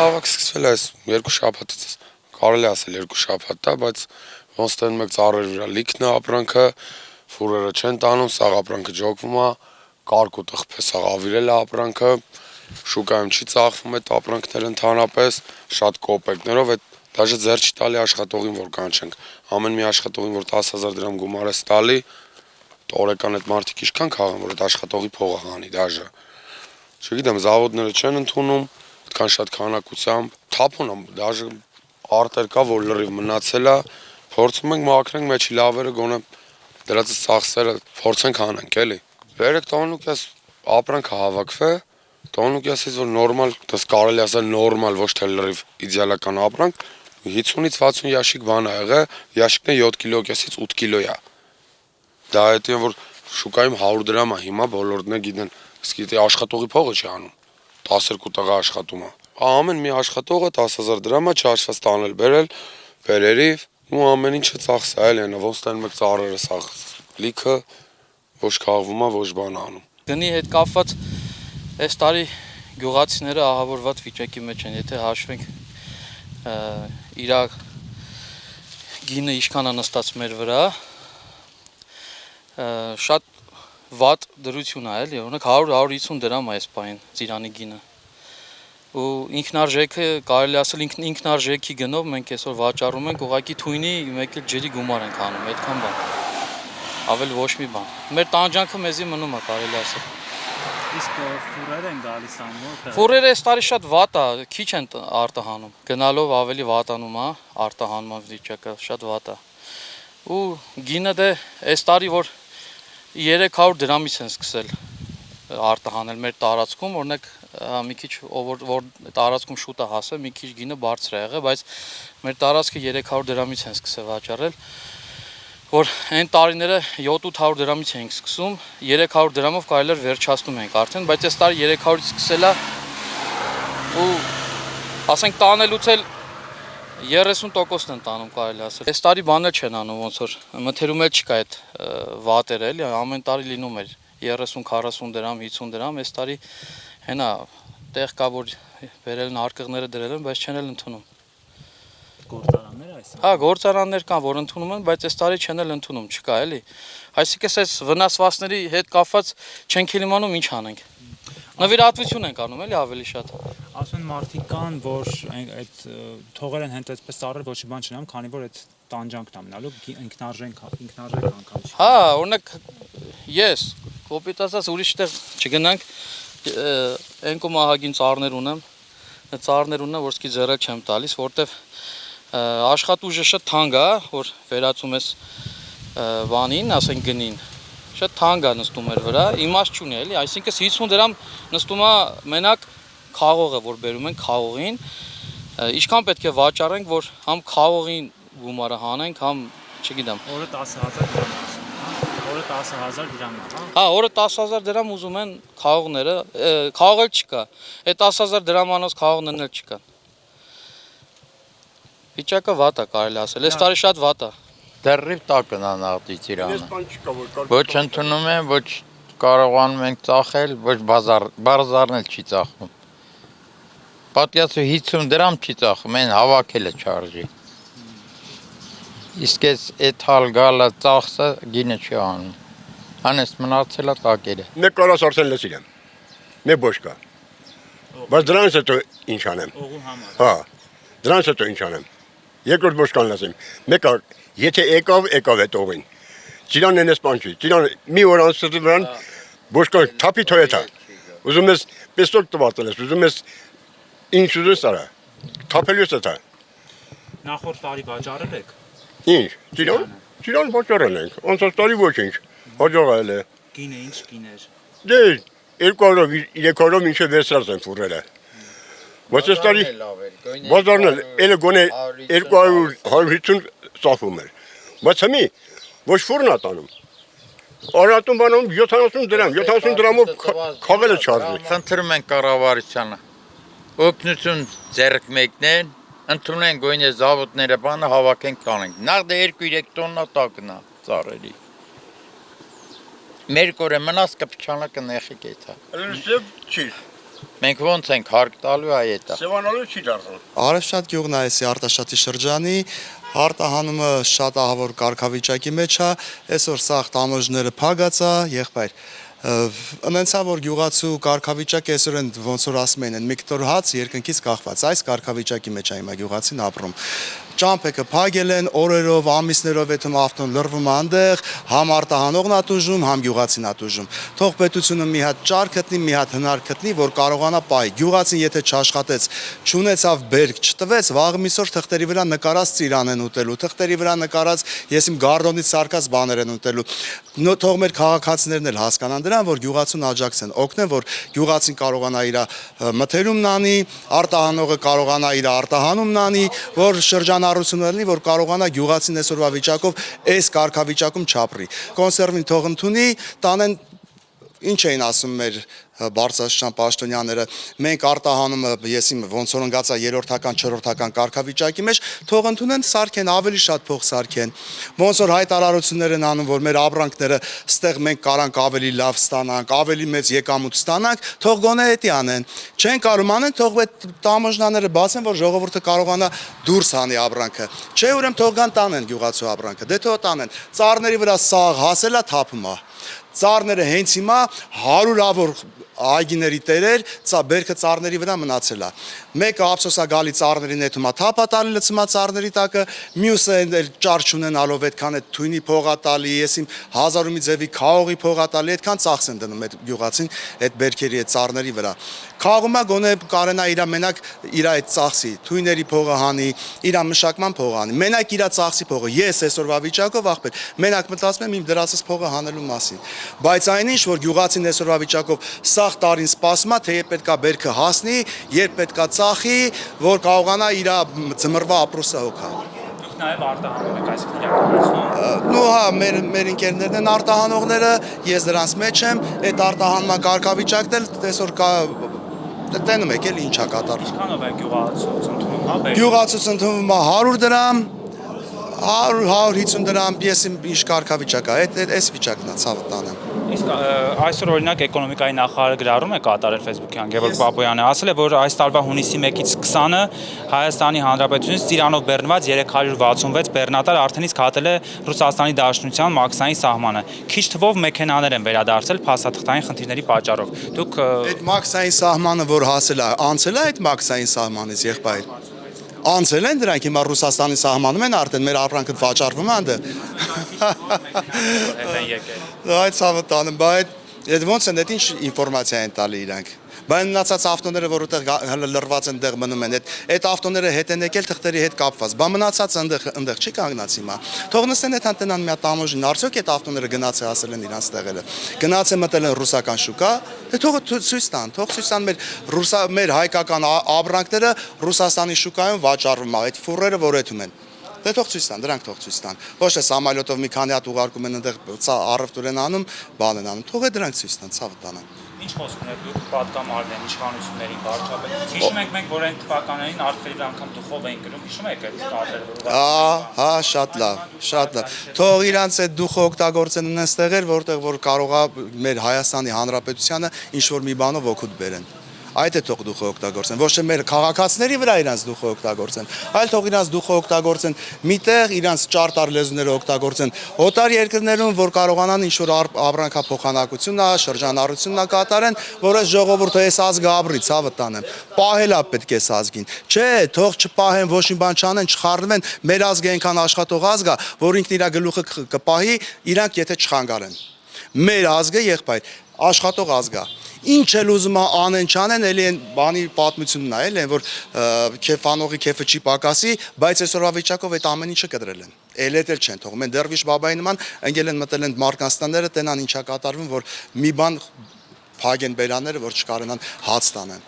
հավաք սկսվել է այս երկու շաբաթից, կարելի ասել երկու շաբաթ է, բայց ոնց տեն մեկ ծառեր վրա լիքն է ապրանքը, ֆուրերը չեն տանում, սաղ ապրանքը ջոկվում է, կարգ ու տխփ է սաղ ավիրել է ապրանքը, շուկայում չի ծախվում այդ ապրանքները ընդհանրապես, շատ կոպեկներով, այդ դաժե ձեռ չի տալի աշխատողին, որ կանչենք, ամեն մի աշխատողին, որ 10,000 դրամ գումար է տալի, օրական այդ մարդիկ ինչքան քաղան, որ այդ աշխատողի փողը հանի դաժե, չգիտեմ, զավոդները չեն ընդունում, այդքան շատ քանակությամբ, թափուն է, դաժե արտեր կա, որ լրիվ մնացել է, փորձում ենք մաքրենք մեջի լավերը, գոնե դրածը ծախսերը փորձենք հանենք, էլի։ Վերեք տոնուկյաս ապրանքը հավաքվե, տոնուկյասից որ նորմալ, դες կարելի ասել նորմալ, ոչ թե լրիվ իդեալական ապրանք, 50-ից 60 ящик բան ա եղել, ящикն է 7 կիլոգեսից 8 կիլո է։ Դա այդ որ շուկայում 100 դրամ է հիմա բոլորն է գիտեն, իսկ եթե աշխատողի փողը չի անում, 12 տղա աշխատում է։ Ամեն մի աշխատողը 10,000 դրամ է չհաշված տանել, բերել, վերերիվ, ու ամեն ինչը ծախսա էլի, ոնց տեն մեկ ծառերը սաղ լիքը ոչ քաղվում է, ոչ բան անում։ Գնի հետ կապված այս տարի գյուղացիները ահավորված վիճակի մեջ են, եթե հաշվենք իր գինը ինչքան է նստած մեր վրա, շատ վատ դրություն է, էլի, օրինակ 100-150 դրամ է այս պահին ծիրանի գինը։ Ու ինքնարժեքը կարելի ասել ինքնարժեքի գնով մենք այսօր վաճառում ենք, ուղղակի թույնի մեկ էլ ջրի գումար ենք անում, այդքան բան։ Ավել ոչ մի բան։ Մեր տանջանքը մեզի մնում է, կարելի ասել։ Իսկ ֆուրեր են գալիս ամոթ։ Ֆուրերը այս տարի շատ վատ է, քիչ են արտահանում։ Գնալով ավելի վատանում է արտահանման վիճակը, շատ վատ է։ Ու գինը դե այս տարի որ 300 դրամից են սկսել արտահանել մեր տարածքում, օրինակ մի քիչ որ տարածքում շուտ է հասել, մի քիչ գինը բարձր է եղել, բայց մեր տարածքը 300 դրամից են սկսել վաճառել, որ այն տարիները 7-800 դրամից ենք սկսում, 300 դրամով կարելի էր վերջացնում ենք արդեն, բայց այս տարի 300-ից սկսել է ու ասենք տանելուց էլ 30%-ն են տանում, կարելի ասել։ Այս տարի բաներ չեն անում, ոնց որ մթերում էլ չկա այդ վատերը, էլի, ամեն տարի լինում էր 30-40 դրամ, 50 դրամ, այս տարի հենա տեղ կա, որ վերել են արկղները դրել են, բայց չեն էլ ընդունում։ Գործարաններ այս։ Հա, գործարաններ կան, որ ընդունում են, բայց այս տարի չեն էլ ընդունում, չկա, էլի։ Այսինքն այս վնասվածքների հետ կապված չենք իմանում ինչ անենք։ Նվիրատվություն ենք անում, էլի ավելի շատ։ Ասում են մարդիկ կան, որ այդ թողել են հենց այդպես ծառեր, ոչ մի բան չնամ, քանի որ այդ տանջանքն է մնալու, ինքնարժեք անգամ չի։ Հա, օրինակ ես կոպիտ ասած ուրիշ տեղ չգնանք, ենկո մահագին ծառներ ունեմ, ծառներ ունեմ, որ սկի ձեռը չեմ տալիս, որտեվ աշխատուժը շատ թանկ է, որ վերածում ես բանին, ասենք գնին, շատ թանկ է նստում էր վրա, իմաստ չունի, էլի, այսինքն 50 դրամ նստում է մենակ խաղողը, որ բերում են խաղողին, ինչքան պետք է վաճառենք, որ համ խաղողին գումարը հանենք, համ, չգիտեմ։ Օրը 10,000 դրամ է, օրը 10,000 դրամ է, հա։ Հա, օրը 10,000 դրամ ուզում են խաղողները, խաղող էլ չկա, այդ 10,000 դրամանոց խաղողներն էլ չկան։ Վիճակը վատ է, կարելի ասել, այս տարի շատ վատ է։ Դեռիվ տակն է նավթի ծիրանը։ Ոչ ընդունում են, ոչ կարողանում ենք ծախել, ոչ բազարն էլ չի ծախում։ Պատկասը 50 դրամ չի ծախում, այն հավաքելը չարժի։ Իսկ այդ հալ գալը ծախսը գինը չի անում։ Անես մնացել է տակերը։ Մեկ կարաս արդեն լսել եմ, մեկ ոչ կա։ Բայց դրանց հետո ինչ անեմ։ Օղու համար։ Հա, դրանց հետո ինչ անեմ։ Երկրորդ ոչ կան լսեմ։ Մեկը եթե եկավ այդ օղին։ Ծիրանն էս բան չի։ Ծիրան մի օր անցած վրան ոչ կան թափի թոյետա։ Ուզում ես պեստոկ տվարտել ես, ուզում ես ինչ ուզես արա։ Թափելու ես դա։ Նախորդ տարի վաճառել եք։ Ինչ։ Ծիրան վաճառել ենք։ Անցած տարի ոչինչ։ Հաջողել է։ Գինը ինչ գիներ։ Դե 200-300 մինչև վերցրած են ֆուրերը։ Բայց այս տարի բազարն էլ գոնե 200-150 ծախում էր։ Բայց հիմի ոչ ֆուրն է տանում։ Արատում բանում 70 դրամ, 70 դրամով խաղելը չարժի։ Խնդրում են կառավարությանը։ Օգնություն ձեռք մեկնեն, ընդունեն գույնե զավոդները բանը հավաքենք տանենք։ Նախ դե 2-3 տոննա տակն է ծառերի։ Մեր կորը մնաց կփչանակը նեխի կեթա։ Լսև չի։ Մենք ոնց ենք հարկ տալու այետը։ Սևանալու չի դարձել։ Արևշատ գյուղն է էսի Արտաշատի շրջանի, արտահանումը շատ ահավոր կարգավիճակի մեջ է, այսօր սաղ տամոժները փագած է, եղբայր։ Անցա որ գյուղացու կարգավիճակը այսօր են ոնց որ ասում են մի կտոր հաց երկնքից կախված, այս կարգավիճակի մեջ է հիմա գյուղացին ապրում։ Ճամփեքը փագել են օրերով, ամիսներով այդում ավտոն լրվում այնտեղ, համ արտահանողն ա տուժում, համ գյուղացին ա տուժում։ Թող պետությունը մի հատ ճար գտնի, մի հատ հնար գտնի, որ կարողանա պահի։ Գյուղացին եթե չաշխատեց, չունեցավ բերք, չտվեց, վաղը միսօր թղթերի վրա նկարած ծիրան են ուտելու, թղթերի վրա նկարած, ես իմ գարդոնից սարկած բաներ են ուտելու։ Թող մեր քաղաքացիներն էլ հասկանան դրան, որ գյուղացուն աջակցեն, օգնեն, որ գյուղացին կարողանա իր մթերումն անի, արտահանողը կարողանա իր արտահանումն անի, որ շրջանառություն լինի, որ կարողանա գյուղացին այսօրվա վիճակով այս կարգավիճակում չապրի։ Կոնսերվին թող ընդունի, տանեն ինչ էին ասում մեր բարձրաստիճան պաշտոնյաները, մենք արտահանումը եսիմ ոնց որ ընկած է երրորդական, չորրորդական կարգավիճակի մեջ, թող ընդունեն սարքեն, ավելի շատ փող սարքեն։ Ոնց որ հայտարարություններ են անում, որ մեր ապրանքները ստեղ մենք կարանք ավելի լավ ստանանք, ավելի մեծ եկամուտ ստանանք, թող գոնե էդի անեն։ Չեն կարող անեն, թող այդ տամոժնաները բացեն, որ ժողովուրդը կարողանա դուրս հանի ապրանքը։ Չէ, ուրեմն թող գան տանեն գյուղացու ապրանքը, դե թող տանեն։ Ծառների վրա սաղ հասելա թափում է։ Ծառները հենց հիմա 100-ավոր այգիների տերեր, բերքը ծառների վրա մնացել է։ Մեկը ափսոսա գալի ծառներին հետում է թափա տալի լցմա ծառների տակը, մյուսը էլ ճար չունենալով այդքան այդ թույնի փողա տալի, եսիմ 1000-ի ձևի քաղողի փողա տալի, այդքան ծախս են դնում այդ գյուղացին այդ բերքերի այդ ծառների վրա։ Քաղումա գոնե կարենա իր մենակ իր այդ ծախսի, թույների փողը հանի, իր մշակման փողը հանի։ Մենակ իր ծախսի փողը, ես այսօրվա վիճակով ախպեր, մենակ մտածում եմ իմ դրածս փողը հանելու մասին։ Բայց այնինչ որ գյուղացին այսօրվա վիճակով սաղ տարին սպասում է, թե երբ պետքա բերքը հասնի, երբ պետքա ծախի, որ կարողանա իր ձմռվա ապրուսը հոգա։ Դուք նաև արտահանում եք այսինքն իրականացնում։ Նու հա, մեր ընկերներն են արտահանողները, ես դրանց մեջ եմ, այդ արտահանման կարգավիճակն էլ այսօր կա տենում եք էլ ինչա կատարվում։ Ինչքանով է գյուղացուց ընդունում, հա, բերք։ Գյուղացուց ընդունում է 100 դրամ, 100-150 դրամ, եսիմ ինչ կարգավիճակ է, այս վիճակն է ցավը տանը։ Իսկ այսօր օրինակ էկոնոմիկայի նախարարը գրառում է կատարել Facebook-յան Գևորգ Պապոյանը, ասել է, որ այս տարվա հունիսի 1-ից 20-ը Հայաստանի Հանրապետությունից Ծիրանով բեռնված 366 բեռնատար արդեն իսկ հատել է Ռուսաստանի Դաշնության մաքսային սահմանը։ Քիչ թվով մեքենաներ են վերադարձել փաստաթղթային խնդիրների պատճառով։ Դուք Այդ մաքսային սահմանը, որ հասել է, անցել է այդ մաքսային սահմանից, եղբայր։ Անցել են դրանք հիմա Ռուսաստանի սահմանում են արդեն մեր ապրանքը վաճառվում է այնտեղ։ Այդ ցավը տանը, բայց այդ ոնց են, այդ ինչ ինֆորմացիա են տալի իրանք։ Բայց մնացած ավտոները, որ ուտեղ լրված են դեղ մնում են, այդ ավտոները հետ են եկել թղթերի հետ կապված։ Բա մնացած այնտեղ չի կանգնած հիմա։ Թող նստեն այդ անտենան մի հատ տամոժին, արդյոք այդ ավտոները գնաց է ասել են իրանց տեղերը։ Գնաց է մտել են ռուսական շուկա, դե թող ցույց տան, թող ցույց տան մեր հայկական ապրանքները Ռուսաստանի շուկայում վաճառվում է, այդ ֆուրերը որ էթում են։ Դե թող ցույց տան, դրանք թող ցույց տան։ Ոչ թե սամալյոտով մի քանի հատ ուղարկում են այնտեղ առևտուր են անում, բան են անում։ Թող է դրանք ցույց տան, ցավը տանան։ ինչ խոսք ունեք դուք պատկամարն իշխանությունների վարչապետ։ Հիշում եք մենք որ այն թվականներին արկղերի անգամ դուխով էին գրում, հիշում եք այդ տարիները։ Հա, շատ լավ, շատ լավ։ Թող իրանց այդ դուխը օգտագործեն այնպես տեղեր, որտեղ որ կարողա մեր Հայաստանի Հանրապետությանը ինչ որ մի բանով օգուտ բերեն։ Այդ է թող դուխը օգտագործեն, ոչ թե մեր քաղաքացիների վրա իրանց դուխը օգտագործեն, այլ թող իրանց դուխը օգտագործեն միտեղ իրանց ճարտար լեզուները օգտագործեն օտար երկրներում, որ կարողանան ինչ որ ապրանքափոխանակությունն է, շրջանառությունն է կատարեն, որ այս ժողովուրդը այս ազգը ապրի, ցավը տանեմ։ Պահելա պետք է այս ազգին։ Չէ, թող չպահեն, ոչ մի բան չանեն, չխառնվեն, մեր ազգը այնքան աշխատող ազգ է, որ ինքն իր գլուխը կպահի, իրանք եթե չխանգարեն։ Մեր ազգը եղբայր աշխատող ազգ է։ Ինչ էլ ուզում անեն չանեն, էլի են բանի պատմությունն է, էլի են, որ քեֆանողի քեֆը չի պակասի, բայց այսօրվա վիճակով այդ ամեն ինչը կտրել են։ Էլ էլ չեն թողում են Դերվիշ բաբայի նման ընկել են մտել են մարկանստանները, տենան ինչա կատարվում, որ մի բան փագեն բերանները, որ չկարենան հաց տանեն։